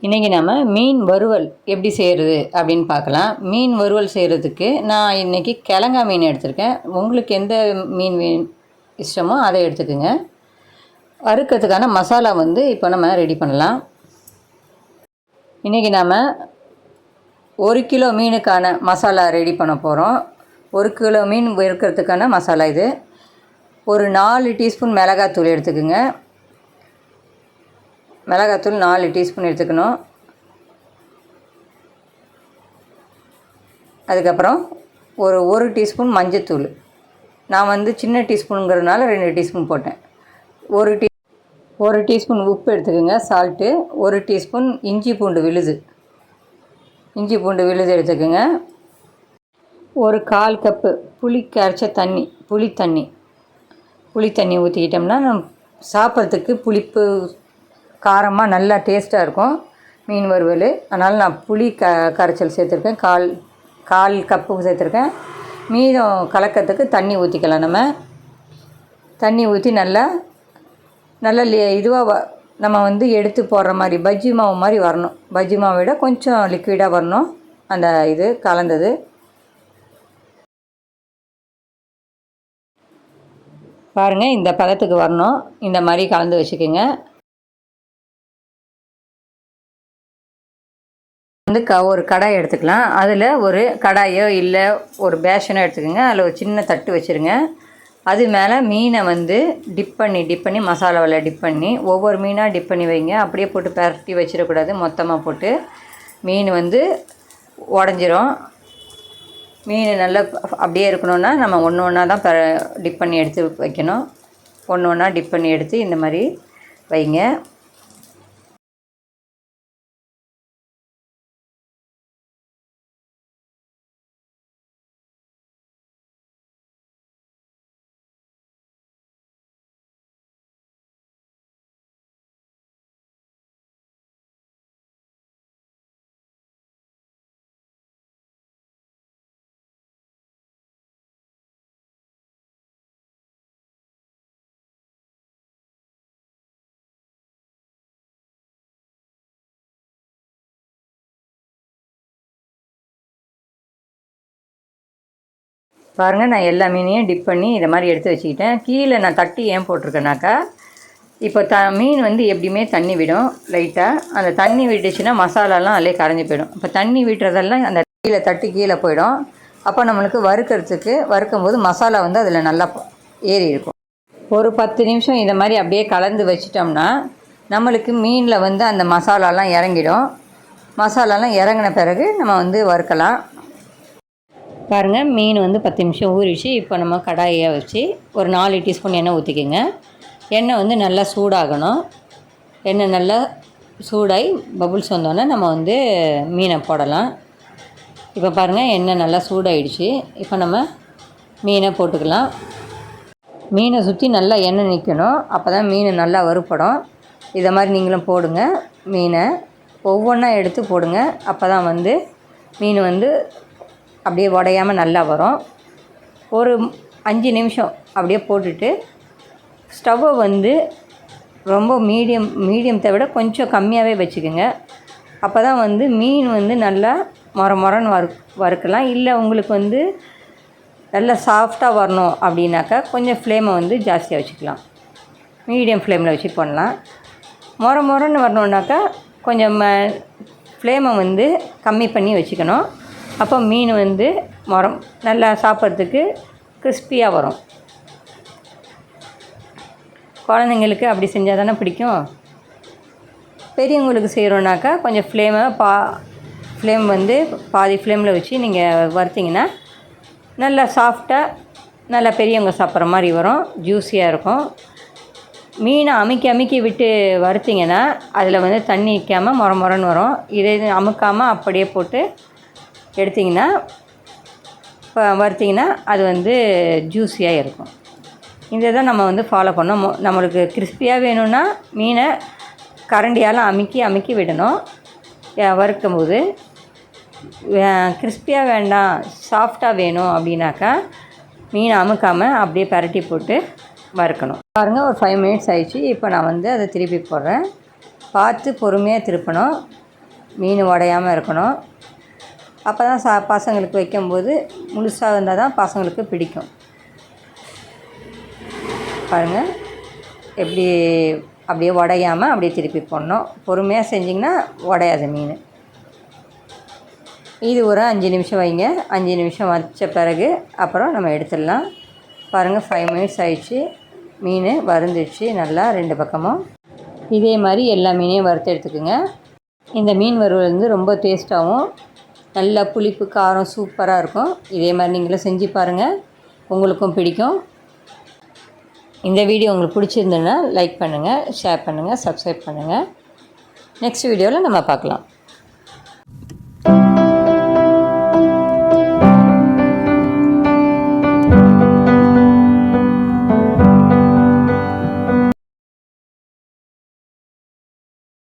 இன்றைக்கி நம்ம மீன் வறுவல் எப்படி செய்கிறது அப்படின்னு பார்க்கலாம். மீன் வறுவல் செய்கிறதுக்கு நான் இன்றைக்கி கிழங்கா மீன் எடுத்திருக்கேன். உங்களுக்கு எந்த மீன் இஷ்டமோ அதை எடுத்துக்கோங்க. வறுக்கிறதுக்கான மசாலா இப்போ நம்ம ரெடி பண்ணலாம். இன்றைக்கி நாம் 1 கிலோ மீனுக்கான மசாலா ரெடி பண்ண போகிறோம். 1 கிலோ மீன் வறுக்கிறதுக்கான மசாலா இது. ஒரு 4 டீஸ்பூன் மிளகாத்தூள் எடுத்துக்கோங்க. மிளகாத்தூள் 4 டீஸ்பூன் எடுத்துக்கணும். அதுக்கப்புறம் ஒரு டீஸ்பூன் மஞ்சத்தூள். நான் சின்ன டீஸ்பூனுங்கிறதுனால 2 டீஸ்பூன் போட்டேன். ஒரு டீஸ்பூன் உப்பு எடுத்துக்கோங்க, சால்ட்டு. 1 டீஸ்பூன் இஞ்சி பூண்டு விழுது எடுத்துக்கோங்க. ஒரு 1/4 கப்பு புளி கரைச்ச தண்ணி, புளி தண்ணி ஊற்றிக்கிட்டோம்னா நம்ம சாப்பிட்றதுக்கு புளிப்பு காரமாக நல்லா டேஸ்ட்டாக இருக்கும் மீன் வறுவல். அதனால் நான் புளி கரைச்சல் சேர்த்துருக்கேன். கால் கப்பு சேர்த்துருக்கேன். மீதம் கலக்கிறதுக்கு தண்ணி ஊற்றிக்கலாம். நம்ம தண்ணி ஊற்றி நல்லா இதுவாக நம்ம எடுத்து போடுற மாதிரி பஜ்ஜி மாவு மாதிரி வரணும். பஜ்ஜி மாவை விட கொஞ்சம் லிக்விடாக வரணும் அந்த இது கலந்தது. பாருங்கள், இந்த பதத்துக்கு வரணும். இந்த மாதிரி கலந்து வச்சுக்கோங்க. ஒரு கடாய் எடுத்துக்கலாம். அதில் ஒரு கடாயோ இல்லை ஒரு பேஷனோ எடுத்துக்கோங்க. அதில் ஒரு சின்ன தட்டு வச்சுருங்க. அது மேலே மீனை டிப் பண்ணி மசாலாவில் டிப் பண்ணி ஒவ்வொரு மீனாக டிப் பண்ணி வைங்க. அப்படியே போட்டு பரட்டி வச்சிடக்கூடாது. மொத்தமாக போட்டு மீன் உடஞ்சிரும். மீன் நல்லா அப்படியே இருக்கணுன்னா நம்ம ஒன்றா தான் டிப் பண்ணி எடுத்து வைக்கணும். ஒன்றா டிப் பண்ணி எடுத்து இந்த மாதிரி வைங்க. பாருங்கள், நான் எல்லா மீனையும் டிப் பண்ணி இதை மாதிரி எடுத்து வச்சுக்கிட்டேன். கீழே நான் தட்டி ஏன் போட்டிருக்கேனாக்கா, இப்போ மீன் எப்படியுமே தண்ணி விடும் லைட்டாக. அந்த தண்ணி விட்டுச்சுன்னா மசாலாலாம் அதிலே கரைஞ்சி போயிடும். இப்போ தண்ணி விட்டுறதெல்லாம் அந்த கீழே போயிடும். அப்போ நம்மளுக்கு வறுக்கும் போது மசாலா அதில் நல்லா ஏறி இருக்கும். ஒரு 10 நிமிஷம் இதை மாதிரி அப்படியே கலந்து வச்சிட்டோம்னா நம்மளுக்கு மீனில் அந்த மசாலாலாம் இறங்கிடும். மசாலாலாம் இறங்கின பிறகு நம்ம வறுக்கலாம். பாருங்கள், மீன் 10 நிமிஷம் ஊறிச்சு. இப்போ நம்ம கடாயை வச்சு ஒரு 4 டீஸ்பூன் எண்ணெய் ஊற்றிக்கோங்க. எண்ணெய் நல்லா சூடாகணும். எண்ணெய் நல்லா சூடாகி பபுள்ஸ் வந்தோடனே நம்ம மீனை போடலாம். இப்போ பாருங்கள், எண்ணெய் நல்லா சூடாகிடுச்சு. இப்போ நம்ம மீனை போட்டுக்கலாம். மீனை சுற்றி நல்லா எண்ணெய் நிற்கணும். அப்போ தான் மீன் நல்லா வறுப்படும். இதை மாதிரி நீங்களும் போடுங்க. மீனை ஒவ்வொன்றா எடுத்து போடுங்க. அப்போ தான் மீன் அப்படியே உடையாமல் நல்லா வரும். ஒரு 5 நிமிஷம் அப்படியே போட்டுட்டு ஸ்டவ்வை ரொம்ப மீடியத்தை விட கொஞ்சம் கம்மியாகவே வச்சுக்கோங்க. அப்போ தான் மீன் நல்லா மொரன்னு வறுக்கலாம். இல்லை உங்களுக்கு நல்லா சாஃப்டாக வரணும் அப்படின்னாக்கா கொஞ்சம் ஃப்ளேமை ஜாஸ்தியாக வச்சுக்கலாம். மீடியம் ஃப்ளேமில் வச்சு பண்ணலாம். மொரன்னு வரணுன்னாக்கா கொஞ்சம் ஃப்ளேமை கம்மி பண்ணி வச்சுக்கணும். அப்போ மீன் நல்லா சாப்பிட்றதுக்கு கிறிஸ்பியாக வரும். குழந்தைங்களுக்கு அப்படி செஞ்சால் தானே பிடிக்கும். பெரியவங்களுக்கு செய்கிறோன்னாக்கா கொஞ்சம் ஃப்ளேம் பாதி ஃப்ளேமில் வச்சு நீங்கள் வறுத்திங்கன்னா நல்லா சாஃப்டாக நல்லா பெரியவங்க சாப்பிட்ற மாதிரி வரும். ஜூஸியாக இருக்கும். மீனை அமுக்கி விட்டு வறுத்திங்கன்னா அதில் தண்ணி நிற்காமல் மொரன்னு வரும். இதை அமுக்காமல் அப்படியே போட்டு எடுத்திங்கன்னா வறுத்திங்கன்னா அது ஜூஸியாக இருக்கும். இதை தான் நம்ம ஃபாலோ பண்ணோம். நம்மளுக்கு கிறிஸ்பியாக வேணும்னா மீனை கரண்டியால் அமுக்கி விடணும். வறுக்கும்போது கிறிஸ்பியாக வேண்டாம், சாஃப்டாக வேணும் அப்படின்னாக்கா மீனை அமுக்காமல் அப்படியே பரட்டி போட்டு வறுக்கணும். பாருங்கள், ஒரு 5 மினிட்ஸ் ஆயிடுச்சு. இப்போ நான் அதை திருப்பி போடுறேன். பார்த்து பொறுமையாக திருப்பணும். மீன் உடையாமல் இருக்கணும். அப்போ தான் பசங்களுக்கு வைக்கும்போது முழுசாக இருந்தால் தான் பசங்களுக்கு பிடிக்கும். பாருங்கள், எப்படி அப்படியே உடையாமல் அப்படியே திருப்பி போடணும். பொறுமையாக செஞ்சிங்கன்னா உடையாது மீன். இது ஒரு 5 நிமிஷம் வைங்க. 5 நிமிஷம் வச்ச பிறகு அப்புறம் நம்ம எடுத்துடலாம். பாருங்கள், 5 மினிட்ஸ் ஆயிடுச்சு. மீன் வறுந்துடுச்சு நல்லா 2 பக்கமும். இதே மாதிரி எல்லா மீனையும் வறுத்து எடுத்துக்குங்க. இந்த மீன் வறுவல் வந்து ரொம்ப டேஸ்ட்டாகவும் நல்லா புளிப்பு காரம் சூப்பராக இருக்கும். இதே மாதிரி நீங்களும் செஞ்சு பாருங்கள், உங்களுக்கும் பிடிக்கும். இந்த வீடியோ உங்களுக்கு பிடிச்சிருந்ததுன்னா லைக் பண்ணுங்கள், ஷேர் பண்ணுங்கள், சப்ஸ்கிரைப் பண்ணுங்கள். நெக்ஸ்ட் வீடியோவில் நம்ம பார்க்கலாம்.